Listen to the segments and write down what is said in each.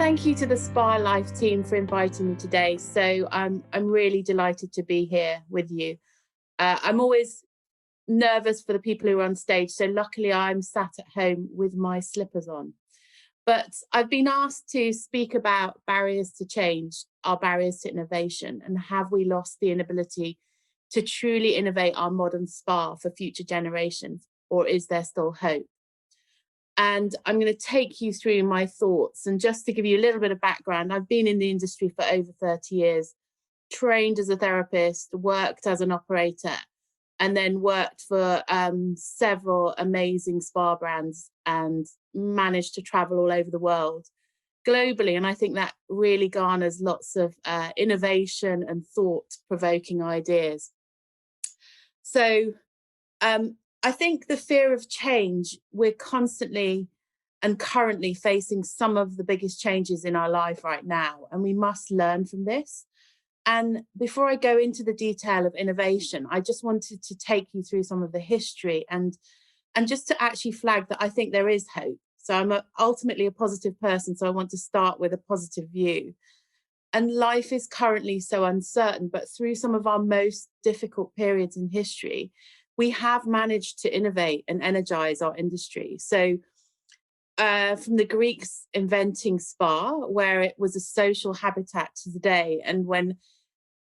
Thank you to the Spa Life team for inviting me today. So I'm really delighted to be here with you. I'm always nervous for the people who are on stage. So luckily I'm sat at home with my slippers on. But I've been asked to speak about barriers to change, our barriers to innovation, and have we lost the inability to truly innovate our modern spa for future generations, or is there still hope? And I'm going to take you through my thoughts. And just to give you a little bit of background, I've been in the industry for over 30 years, trained as a therapist, worked as an operator, and then worked for several amazing spa brands and managed to travel all over the world globally. And I think that really garners lots of innovation and thought-provoking ideas. So I think the fear of change, we're constantly and currently facing some of the biggest changes in our life right now, and we must learn from this. And before I go into the detail of innovation, I just wanted to take you through some of the history and just to actually flag that I think there is hope. So I'm ultimately a positive person, so I want to start with a positive view. And life is currently so uncertain, but through some of our most difficult periods in history, we have managed to innovate and energize our industry. So from the Greeks inventing spa, where it was a social habitat to today, and when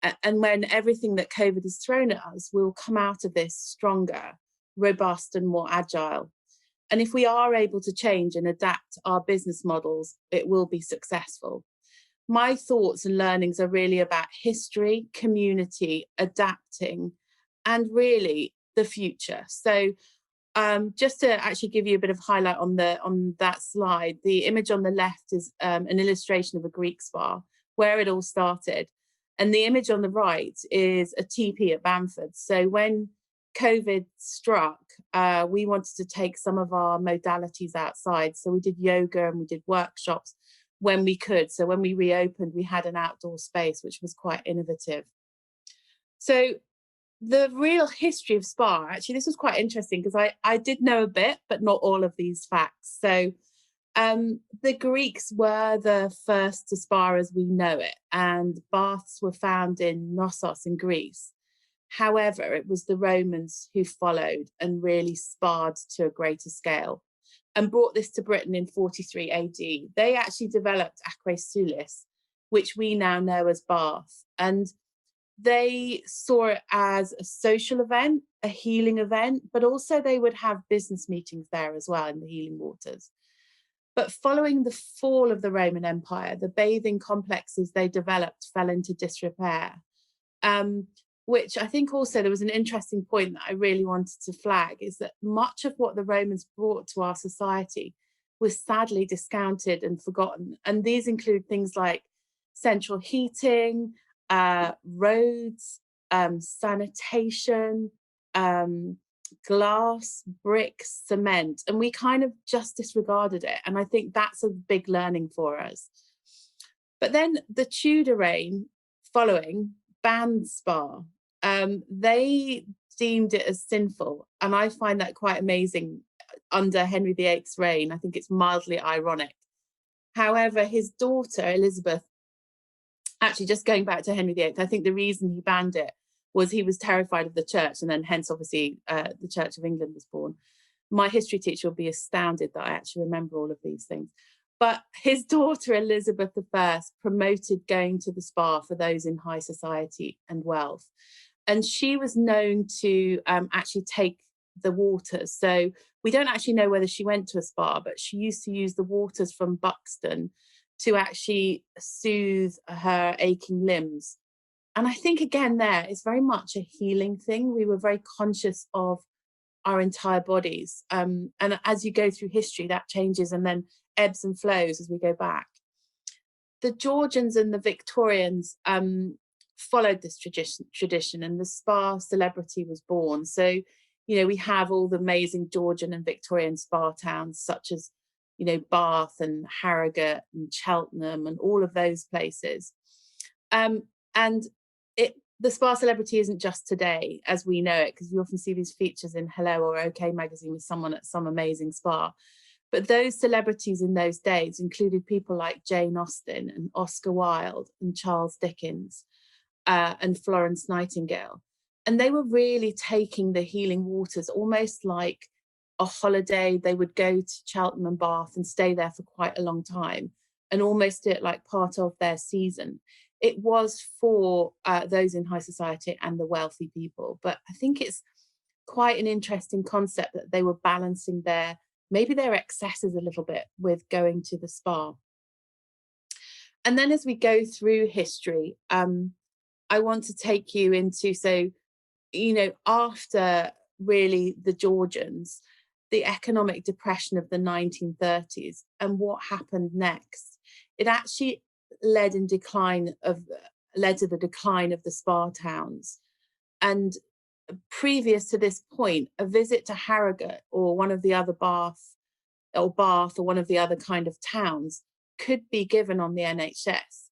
everything that COVID has thrown at us, we'll come out of this stronger, robust, and more agile. And if we are able to change and adapt our business models, it will be successful. My thoughts and learnings are really about history, community, adapting, and really the future. So just to actually give you a bit of highlight on that slide, the image on the left is an illustration of a Greek spa, where it all started. And the image on the right is a TP at Bamford. So when COVID struck, we wanted to take some of our modalities outside. So we did yoga and we did workshops when we could. So when we reopened, we had an outdoor space, which was quite innovative. So the real history of spa, actually, this was quite interesting because I did know a bit, but not all of these facts. So the Greeks were the first to spa as we know it, and baths were found in Knossos in Greece. However, it was the Romans who followed and really sparred to a greater scale and brought this to Britain in 43 AD. They actually developed aquae sulis, which we now know as bath. And they saw it as a social event, a healing event, but also they would have business meetings there as well in the healing waters. But following the fall of the Roman Empire, the bathing complexes they developed fell into disrepair, which I think also there was an interesting point that I really wanted to flag, is that much of what the Romans brought to our society was sadly discounted and forgotten. And these include things like central heating, roads, sanitation, glass, bricks, cement, and we kind of just disregarded it. And I think that's a big learning for us. But then the Tudor reign following banned spa. They deemed it as sinful, and I find that quite amazing. Under Henry VIII's reign, I think it's mildly ironic. However, his daughter Elizabeth, actually, just going back to Henry VIII, I think the reason he banned it was he was terrified of the church, and then hence, obviously, the Church of England was born. My history teacher will be astounded that I actually remember all of these things. But his daughter, Elizabeth I, promoted going to the spa for those in high society and wealth. And she was known to actually take the waters. So we don't actually know whether she went to a spa, but she used to use the waters from Buxton to actually soothe her aching limbs. And I think, again, there is very much a healing thing. We were very conscious of our entire bodies. And as you go through history, that changes and then ebbs and flows as we go back. The Georgians and the Victorians followed this tradition, and the spa celebrity was born. So, we have all the amazing Georgian and Victorian spa towns, such as, Bath and Harrogate and Cheltenham and all of those places. And the spa celebrity isn't just today as we know it, because you often see these features in Hello or OK magazine with someone at some amazing spa. But those celebrities in those days included people like Jane Austen and Oscar Wilde and Charles Dickens and Florence Nightingale. And they were really taking the healing waters almost like a holiday. They would go to Cheltenham and Bath and stay there for quite a long time and almost do it like part of their season. It was for those in high society and the wealthy people. But I think it's quite an interesting concept that they were balancing maybe their excesses a little bit with going to the spa. And then as we go through history, I want to take you into, so, after really the Georgians, the economic depression of the 1930s and what happened next, it actually led to the decline of the spa towns. And previous to this point, a visit to Harrogate or one of the other Bath or one of the other kind of towns could be given on the NHS.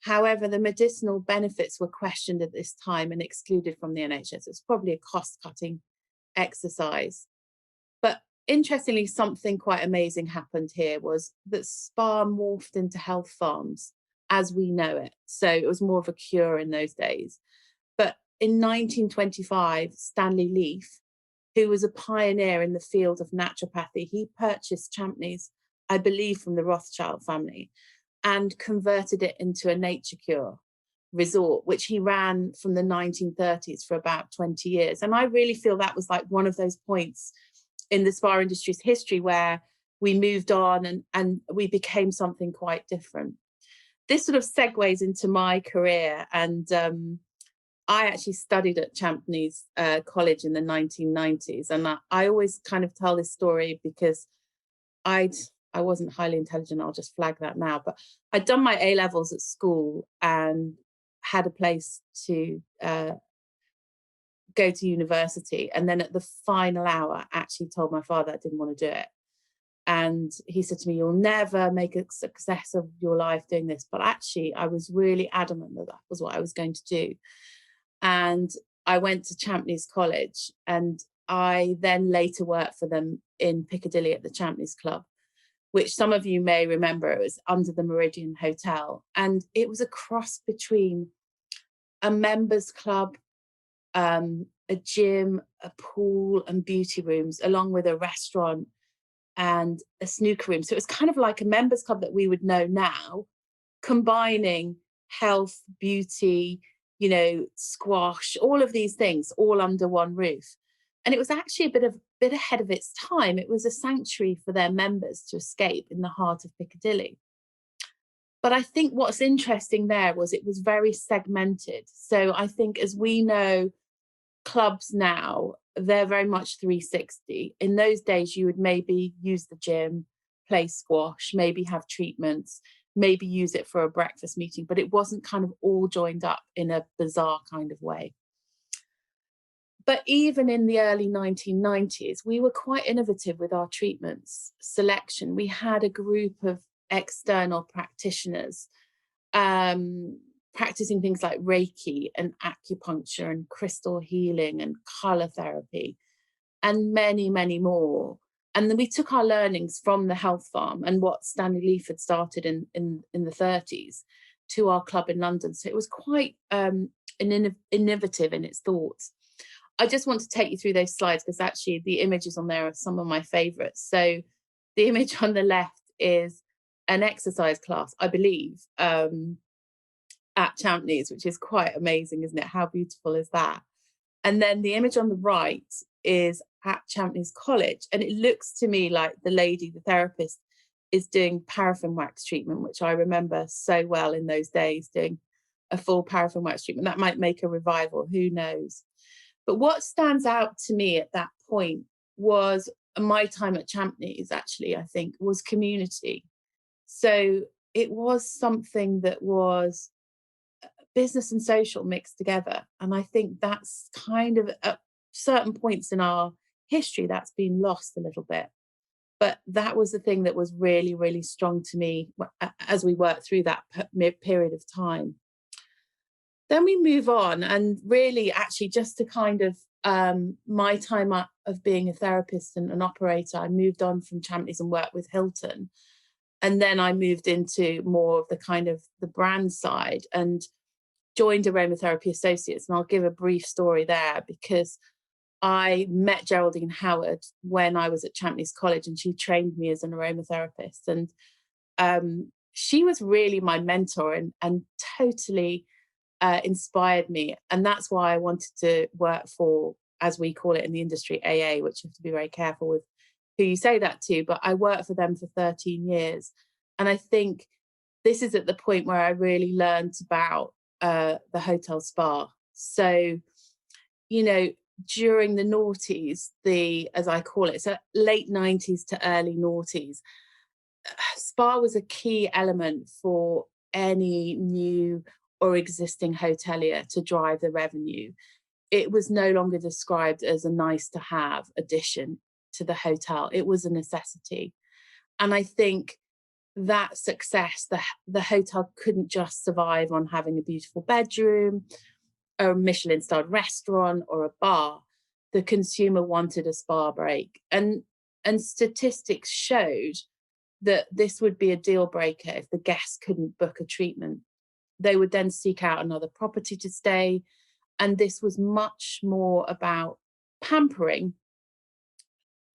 However, the medicinal benefits were questioned at this time and excluded from the NHS. It's probably a cost-cutting exercise. But interestingly, something quite amazing happened here was that spa morphed into health farms as we know it. So it was more of a cure in those days. But in 1925, Stanley Leaf, who was a pioneer in the field of naturopathy, he purchased Champneys, I believe, from the Rothschild family and converted it into a nature cure resort, which he ran from the 1930s for about 20 years. And I really feel that was like one of those points in the spa industry's history where we moved on and we became something quite different. This sort of segues into my career, and I actually studied at Champneys College in the 1990s. And I always kind of tell this story because I wasn't highly intelligent, I'll just flag that now, but I'd done my A-levels at school and had a place to go to university. And then at the final hour, actually told my father I didn't want to do it. And he said to me, "You'll never make a success of your life doing this." But actually, I was really adamant that was what I was going to do. And I went to Champneys College, and I then later worked for them in Piccadilly at the Champneys Club, which some of you may remember. It was under the Meridian Hotel. And it was a cross between a members club, a gym, a pool and beauty rooms, along with a restaurant and a snooker room. So it was kind of like a members club that we would know now, combining health, beauty, squash, all of these things, all under one roof. And it was actually a bit ahead of its time. It was a sanctuary for their members to escape in the heart of Piccadilly. But I think what's interesting there was it was very segmented. So I think, as we know, clubs now, they're very much 360. In those days, you would maybe use the gym, play squash, maybe have treatments, maybe use it for a breakfast meeting, but it wasn't kind of all joined up in a bizarre kind of way. But even in the early 1990s, we were quite innovative with our treatments selection. We had a group of external practitioners practicing things like Reiki and acupuncture and crystal healing and color therapy and many, many more. And then we took our learnings from the health farm and what Stanley Leaf had started in the 30s to our club in London. So it was quite innovative in its thoughts. I just want to take you through those slides because actually the images on there are some of my favorites. So the image on the left is an exercise class, I believe, at Champneys, which is quite amazing, isn't it? How beautiful is that? And then the image on the right is at Champneys College. And it looks to me like the lady, the therapist, is doing paraffin wax treatment, which I remember so well in those days, doing a full paraffin wax treatment. That might make a revival, who knows? But what stands out to me at that point was my time at Champneys, actually, I think, was community. So it was something that was business and social mixed together. And I think that's kind of at certain points in our history, that's been lost a little bit. But that was the thing that was really, really strong to me as we worked through that period of time. Then we move on, and really, actually, just to kind of my time of being a therapist and an operator, I moved on from Champneys and worked with Hilton. And then I moved into more of the kind of the brand side and joined Aromatherapy Associates. And I'll give a brief story there, because I met Geraldine Howard when I was at Champneys College, and she trained me as an aromatherapist. And she was really my mentor and totally inspired me. And that's why I wanted to work for, as we call it in the industry, AA, which you have to be very careful with who you say that to. But I worked for them for 13 years. And I think this is at the point where I really learned about the hotel spa. So, you know, during the noughties, as I call it, so late 90s to early noughties, spa was a key element for any new or existing hotelier to drive the revenue. It was no longer described as a nice to have addition to the hotel. It was a necessity. And I think that success, the hotel couldn't just survive on having a beautiful bedroom, a Michelin-starred restaurant, or a bar. The consumer wanted a spa break. And statistics showed that this would be a deal breaker if the guests couldn't book a treatment. They would then seek out another property to stay. And this was much more about pampering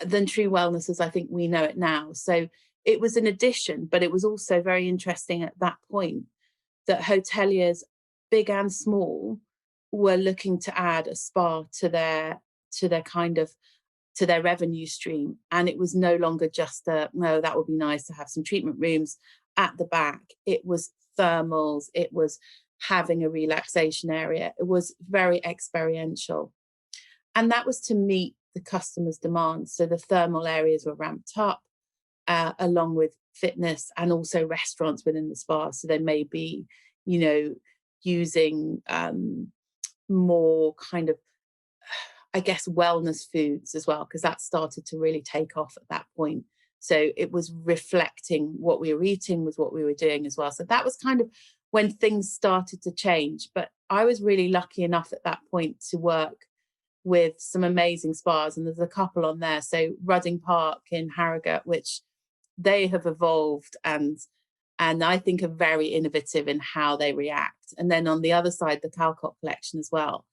than true wellness as I think we know it now. So it was an addition, but it was also very interesting at that point that hoteliers, big and small, were looking to add a spa to their revenue stream. And it was no longer just no, that would be nice to have some treatment rooms at the back. It was thermals, it was having a relaxation area. It was very experiential. And that was to meet the customer's demands. So the thermal areas were ramped up, along with fitness and also restaurants within the spa. So they may be, you know, using more kind of, I guess, wellness foods as well, because that started to really take off at that point. So it was reflecting what we were eating with what we were doing as well. So that was kind of when things started to change. But I was really lucky enough at that point to work with some amazing spas, and there's a couple on there. So Rudding Park in Harrogate, which they have evolved and I think are very innovative in how they react. And then on the other side, the Calcott collection as well.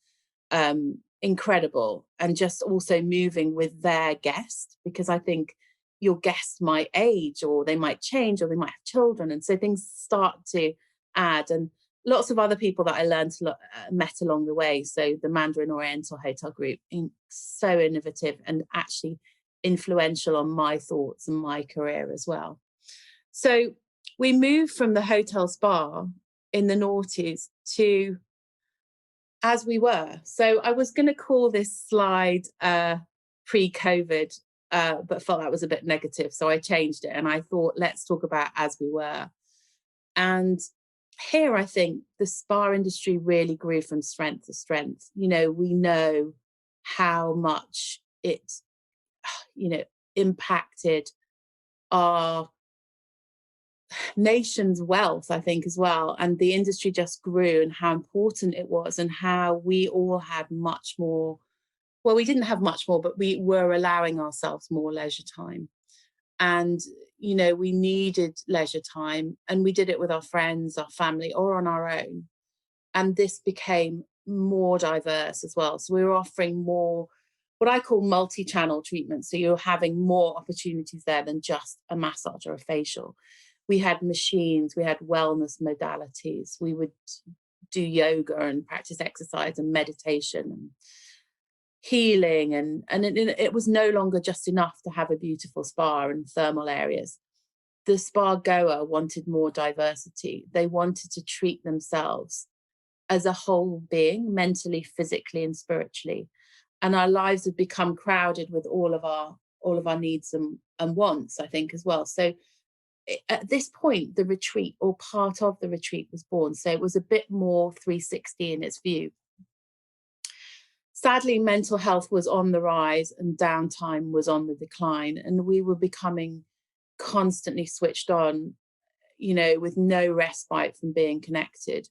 Incredible. And just also moving with their guest, because I think your guest might age, or they might change, or they might have children. And so things start to add, and lots of other people that I met along the way. So the Mandarin Oriental Hotel Group, so innovative and actually influential on my thoughts and my career as well. So we moved from the hotel spa in the noughties to As We Were. So I was going to call this slide pre-COVID, but felt that was a bit negative. So I changed it and I thought, let's talk about As We Were. And here, I think the spa industry really grew from strength to strength. You know, we know how much it, you know, impacted our nation's wealth, I think, as well. And the industry just grew, and how important it was, and how we all had much more. Well, we didn't have much more, but we were allowing ourselves more leisure time. And, you know, we needed leisure time, and we did it with our friends, our family, or on our own. And this became more diverse as well. So we were offering more, what I call multi-channel treatment. So you're having more opportunities there than just a massage or a facial. We had machines, we had wellness modalities. We would do yoga and practice exercise and meditation and healing. And it was no longer just enough to have a beautiful spa and thermal areas. The spa goer wanted more diversity. They wanted to treat themselves as a whole being, mentally, physically, and spiritually. And our lives had become crowded with all of our needs and wants, I think, as well. So at this point, the retreat, or part of the retreat, was born. So it was a bit more 360 in its view. Sadly, mental health was on the rise and downtime was on the decline, and we were becoming constantly switched on, you know, with no respite from being connected.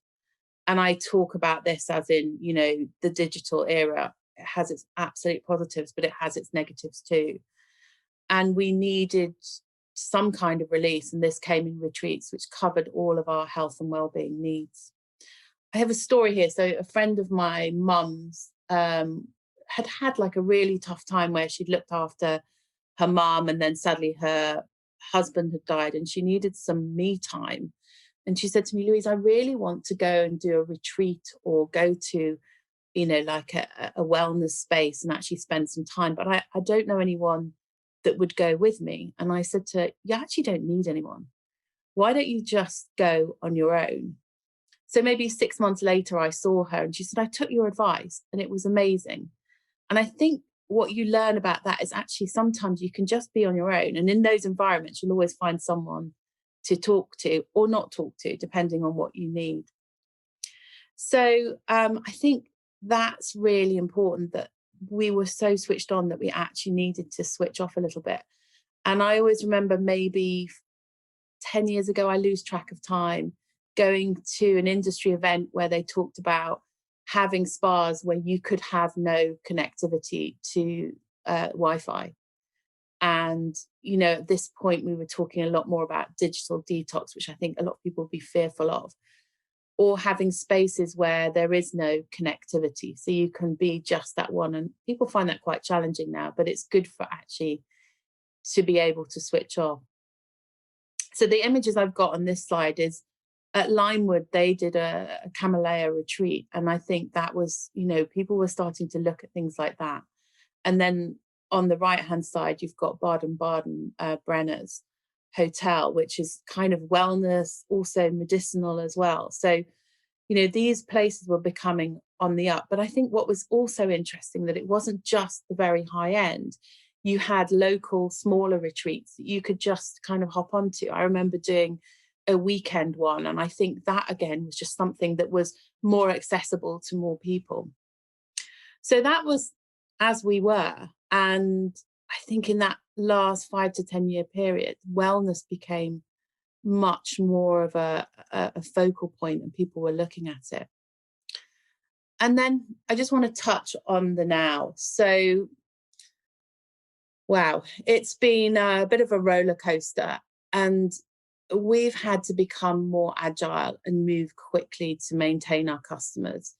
And I talk about this as in, you know, the digital era. it has its absolute positives, but it has its negatives too. And we needed some kind of release, and this came in retreats, which covered all of our health and well-being needs. I have a story here. So a friend of my mum's had like a really tough time where she'd looked after her mum, and then sadly her husband had died, and she needed some me time. And she said to me, Louise, I really want to go and do a retreat or go to, like a wellness space and actually spend some time. But I don't know anyone that would go with me. And I said to her, you actually don't need anyone. Why don't you just go on your own? So maybe 6 months later, I saw her and she said, I took your advice and it was amazing. And I think what you learn about that is actually sometimes you can just be on your own. And in those environments, you'll always find someone to talk to or not talk to, depending on what you need. So I think that's really important, that we were so switched on that we actually needed to switch off a little bit. And I always remember maybe 10 years ago, I lose track of time, going to an industry event where they talked about having spas where you could have no connectivity to Wi-Fi. And, at this point, we were talking a lot more about digital detox, which I think a lot of people would be fearful of, or having spaces where there is no connectivity. So you can be just that one. And people find that quite challenging now, but it's good for actually to be able to switch off. So the images I've got on this slide is at Limewood, they did a Camellia retreat. And I think that was, people were starting to look at things like that. And then on the right-hand side, you've got Baden-Baden Brenner's hotel, which is kind of wellness, also medicinal as well. So, these places were becoming on the up. But I think what was also interesting, that it wasn't just the very high end. You had local, smaller retreats that you could just kind of hop onto. I remember doing a weekend one, and I think that, again, was just something that was more accessible to more people. So that was as we were. And I think in that last 5 to 10 year period, wellness became much more of a focal point, and people were looking at it. And then I just want to touch on the now. So, wow, it's been a bit of a roller coaster, and we've had to become more agile and move quickly to maintain our customers.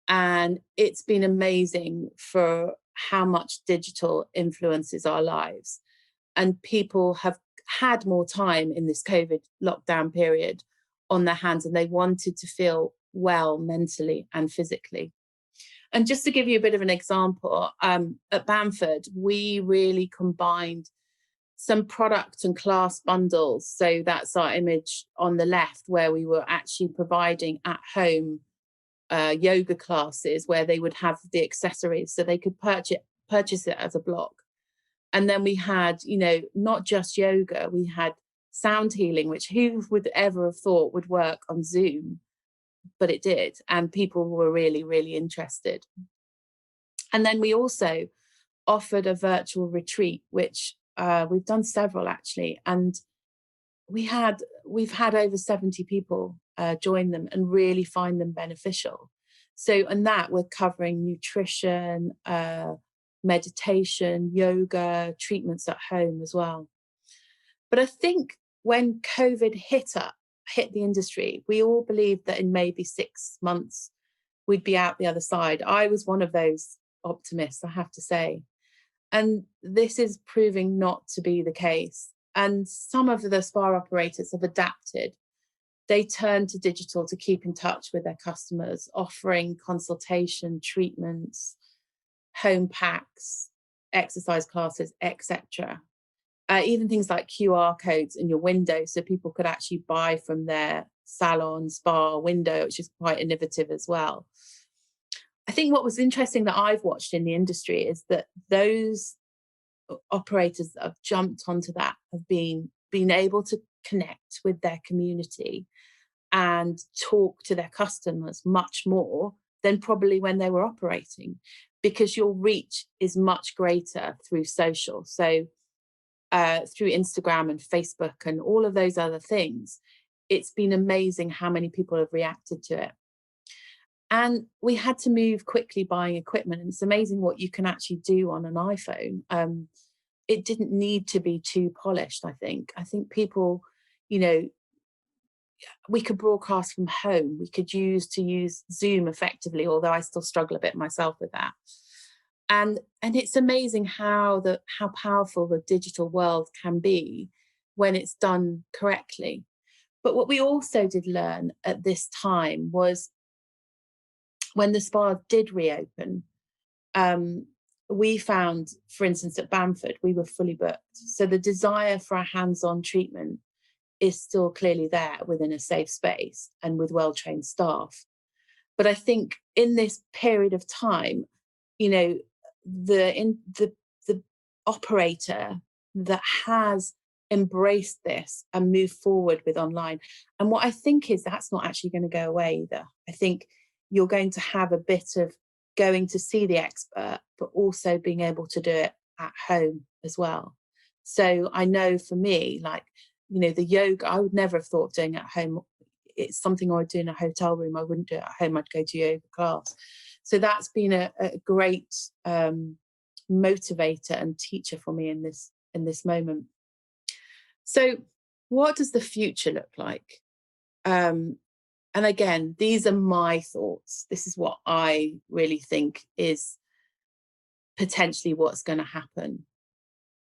And it's been amazing for how much digital influences our lives. And people have had more time in this COVID lockdown period on their hands, and they wanted to feel well mentally and physically. And just to give you a bit of an example, at Bamford, we really combined some product and class bundles. So that's our image on the left, where we were actually providing at home yoga classes where they would have the accessories so they could purchase it as a block. And then we had, not just yoga, we had sound healing, which who would ever have thought would work on Zoom, but it did. And people were really, really interested. And then we also offered a virtual retreat, which we've done several actually. And we've had over 70 people join them and really find them beneficial. So, and that we're covering nutrition, meditation, yoga, treatments at home as well. But I think when COVID hit the industry, we all believed that in maybe 6 months we'd be out the other side. I was one of those optimists, I have to say. And this is proving not to be the case. And some of the spa operators have adapted. They turn to digital to keep in touch with their customers, offering consultation, treatments, home packs, exercise classes, etc. Even things like QR codes in your window, so people could actually buy from their salon, spa window, which is quite innovative as well. I think what was interesting that I've watched in the industry is that those operators that have jumped onto that have been able to connect with their community and talk to their customers much more than probably when they were operating, because your reach is much greater through social. So through Instagram and Facebook and all of those other things, it's been amazing how many people have reacted to it. And we had to move quickly buying equipment. And it's amazing what you can actually do on an iPhone. It didn't need to be too polished, I think. I think people, you know, we could broadcast from home. We could use Zoom effectively, although I still struggle a bit myself with that. And it's amazing how powerful the digital world can be when it's done correctly. But what we also did learn at this time was when the spa did reopen, we found, for instance, at Bamford, we were fully booked. So the desire for a hands-on treatment is still clearly there within a safe space and with well-trained staff. But I think in this period of time, you know, the operator that has embraced this and moved forward with online. And what I think is that's not actually going to go away either. I think you're going to have a bit of going to see the expert, but also being able to do it at home as well. So I know for me, like, you know, the yoga, I would never have thought of doing at home. It's something I would do in a hotel room. I wouldn't do it at home. I'd go to yoga class. So that's been a great motivator and teacher for me in this moment. So what does the future look like? And again, these are my thoughts. This is what I really think is potentially what's going to happen.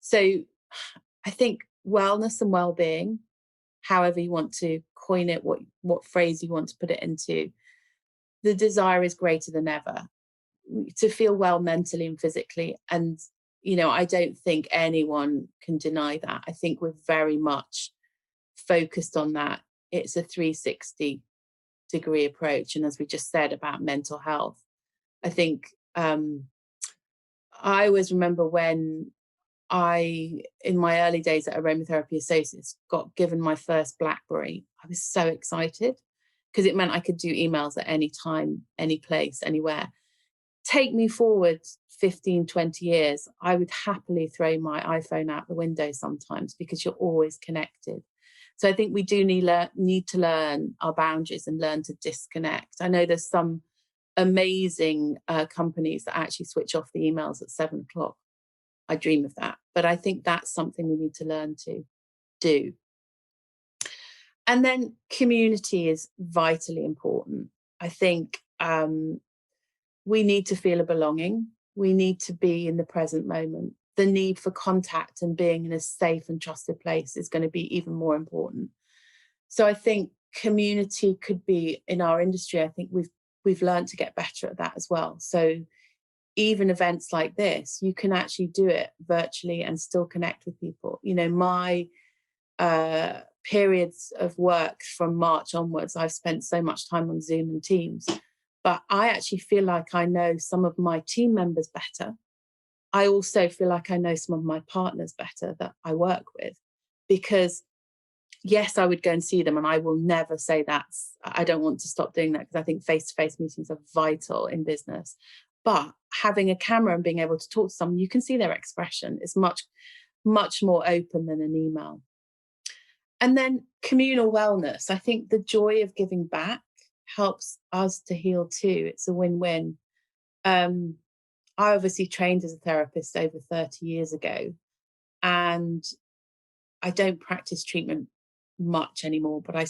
So I think wellness and well-being, however you want to coin it, what phrase you want to put it into, the desire is greater than ever to feel well mentally and physically. And, you know, I don't think anyone can deny that. I think we're very much focused on that. It's a 360-degree approach. And as we just said about mental health, I think I always remember when in my early days at Aromatherapy Associates, got given my first BlackBerry. I was so excited because it meant I could do emails at any time, any place, anywhere. Take me forward 15, 20 years, I would happily throw my iPhone out the window sometimes because you're always connected. So I think we do need to learn our boundaries and learn to disconnect. I know there's some amazing companies that actually switch off the emails at 7 o'clock. I dream of that. But I think that's something we need to learn to do. And then community is vitally important. I think we need to feel a belonging. We need to be in the present moment. The need for contact and being in a safe and trusted place is going to be even more important. So I think community could be, in our industry, I think we've learned to get better at that as well. So even events like this, you can actually do it virtually and still connect with people. You know, my periods of work from March onwards, I've spent so much time on Zoom and Teams, but I actually feel like I know some of my team members better. I also feel like I know some of my partners better that I work with, because yes, I would go and see them, and I will never say I don't want to stop doing that, because I think face-to-face meetings are vital in business. But having a camera and being able to talk to someone, you can see their expression. It's much, much more open than an email. And then communal wellness. I think the joy of giving back helps us to heal too. It's a win-win. I obviously trained as a therapist over 30 years ago, and I don't practice treatment much anymore, but I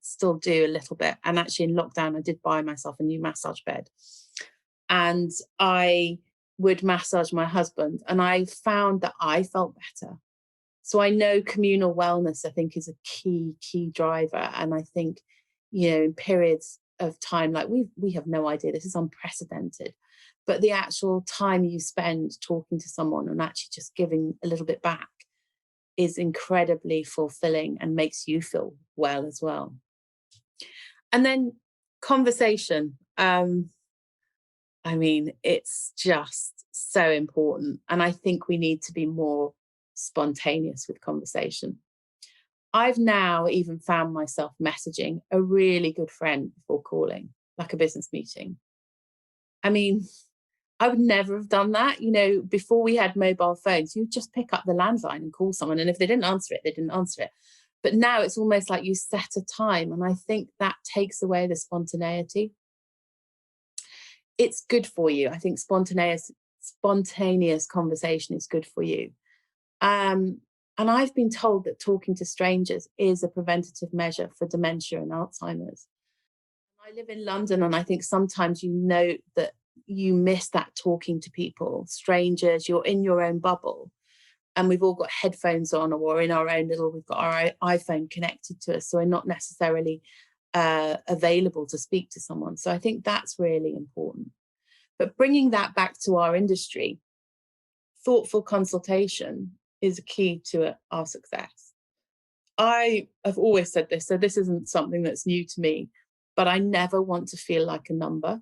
still do a little bit. And actually in lockdown, I did buy myself a new massage bed, and I would massage my husband, and I found that I felt better. So I know communal wellness, I think, is a key driver. And I think, you know, in periods of time, like we have no idea, this is unprecedented, but the actual time you spend talking to someone and actually just giving a little bit back is incredibly fulfilling and makes you feel well as well. And then conversation. I mean, it's just so important. And I think we need to be more spontaneous with conversation. I've now even found myself messaging a really good friend before calling, like a business meeting. I mean, I would never have done that. You know, before we had mobile phones, you would just pick up the landline and call someone. And if they didn't answer it, they didn't answer it. But now it's almost like you set a time. And I think that takes away the spontaneity. it's good for you. I think spontaneous conversation is good for you. And I've been told that talking to strangers is a preventative measure for dementia and Alzheimer's. I live in London, and I think sometimes you know that you miss that talking to people, strangers, you're in your own bubble. And we've all got headphones on, or we're in our own little, we've got our iPhone connected to us. So we're not necessarily available to speak to someone. So I think that's really important. But bringing that back to our industry, thoughtful consultation is a key to our success. I have always said this, so this isn't something that's new to me, but I never want to feel like a number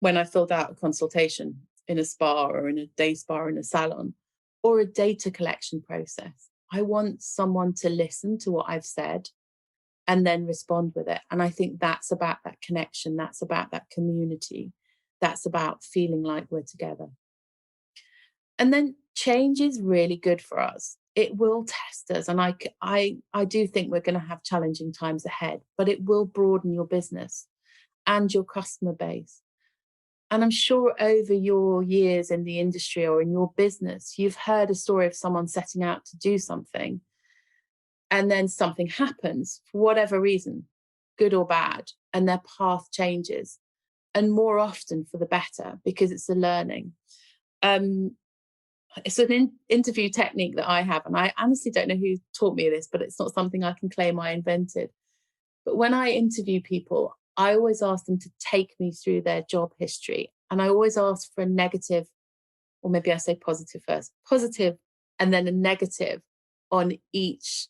when I filled out a consultation in a spa or in a day spa or in a salon or a data collection process. I want someone to listen to what I've said and then respond with it. And I think that's about that connection. That's about that community. That's about feeling like we're together. And then change is really good for us. It will test us. And I do think we're going to have challenging times ahead, but it will broaden your business and your customer base. And I'm sure over your years in the industry or in your business, you've heard a story of someone setting out to do something, and then something happens for whatever reason, good or bad, and their path changes, and more often for the better, because it's a learning. It's an interview technique that I have, and I honestly don't know who taught me this, but it's not something I can claim I invented. But when I interview people, I always ask them to take me through their job history. And I always ask for a negative, or maybe I say positive first, positive, and then a negative on each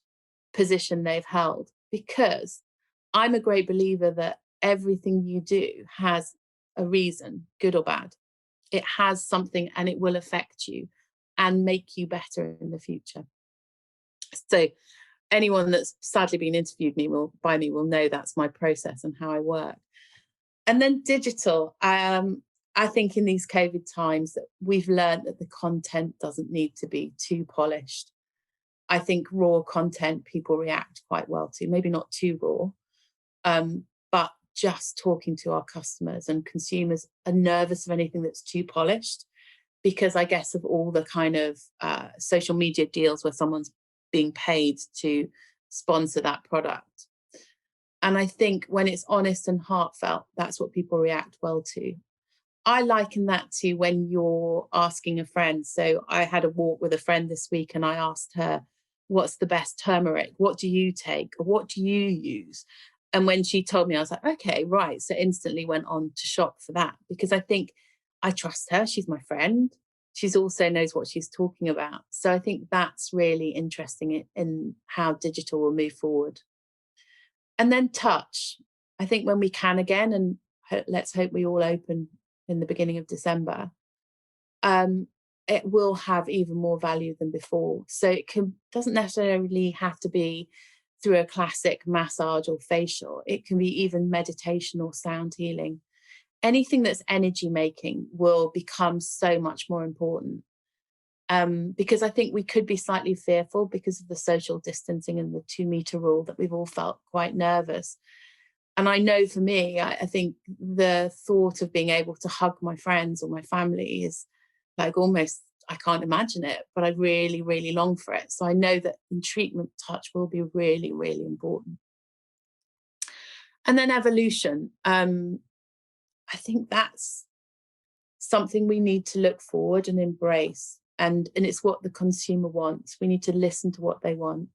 position they've held. Because I'm a great believer that everything you do has a reason, good or bad. It has something, and it will affect you and make you better in the future. So anyone that's sadly been interviewed by me will know that's my process and how I work. And then digital. I think in these COVID times that we've learned that the content doesn't need to be too polished. I think raw content people react quite well to, maybe not too raw, but just talking to our customers and consumers are nervous of anything that's too polished, because I guess of all the kind of social media deals where someone's being paid to sponsor that product. And I think when it's honest and heartfelt, that's what people react well to. I liken that to when you're asking a friend. So I had a walk with a friend this week, and I asked her, what's the best turmeric? What do you take? Or what do you use? And when she told me, I was like, okay, right. So instantly went on to shop for that, because I think I trust her. She's my friend. She's also knows what she's talking about. So I think that's really interesting in how digital will move forward. And then touch. I think when we can again, and let's hope we all open in the beginning of December, it will have even more value than before. So it doesn't necessarily have to be through a classic massage or facial. It can be even meditation or sound healing. Anything that's energy making will become so much more important. Because I think we could be slightly fearful because of the social distancing and the 2-meter rule, that we've all felt quite nervous. And I know for me, I think the thought of being able to hug my friends or my family is like almost, I can't imagine it, but I really, really long for it. So I know that in treatment, touch will be really, really important. And then evolution. I think that's something we need to look forward and embrace. And it's what the consumer wants. We need to listen to what they want.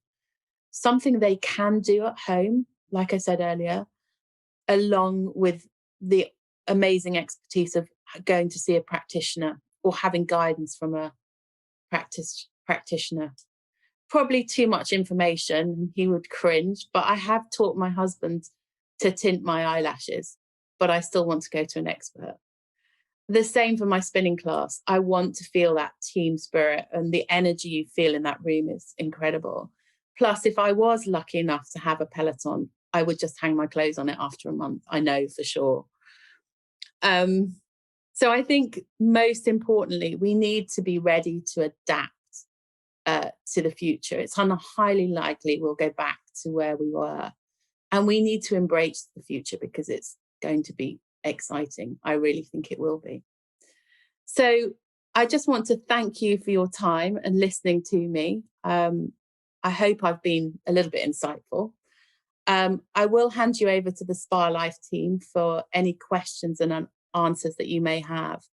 Something they can do at home, like I said earlier, along with the amazing expertise of going to see a practitioner or having guidance from a practitioner. Probably too much information, he would cringe, but I have taught my husband to tint my eyelashes, but I still want to go to an expert. The same for my spinning class. I want to feel that team spirit, and the energy you feel in that room is incredible. Plus, if I was lucky enough to have a Peloton, I would just hang my clothes on it after a month. I know for sure. So I think most importantly, we need to be ready to adapt to the future. It's highly likely we'll go back to where we were. And we need to embrace the future because it's going to be exciting. I really think it will be. So I just want to thank you for your time and listening to me. I hope I've been a little bit insightful. I will hand you over to the SPA Life team for any questions and answers that you may have.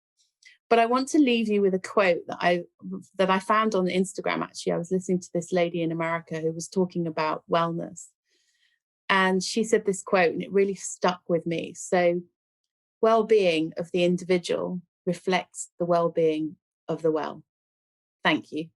But I want to leave you with a quote that I found on Instagram. Actually, I was listening to this lady in America who was talking about wellness. And she said this quote, and it really stuck with me. So, well-being of the individual reflects the well-being of the well. Thank you.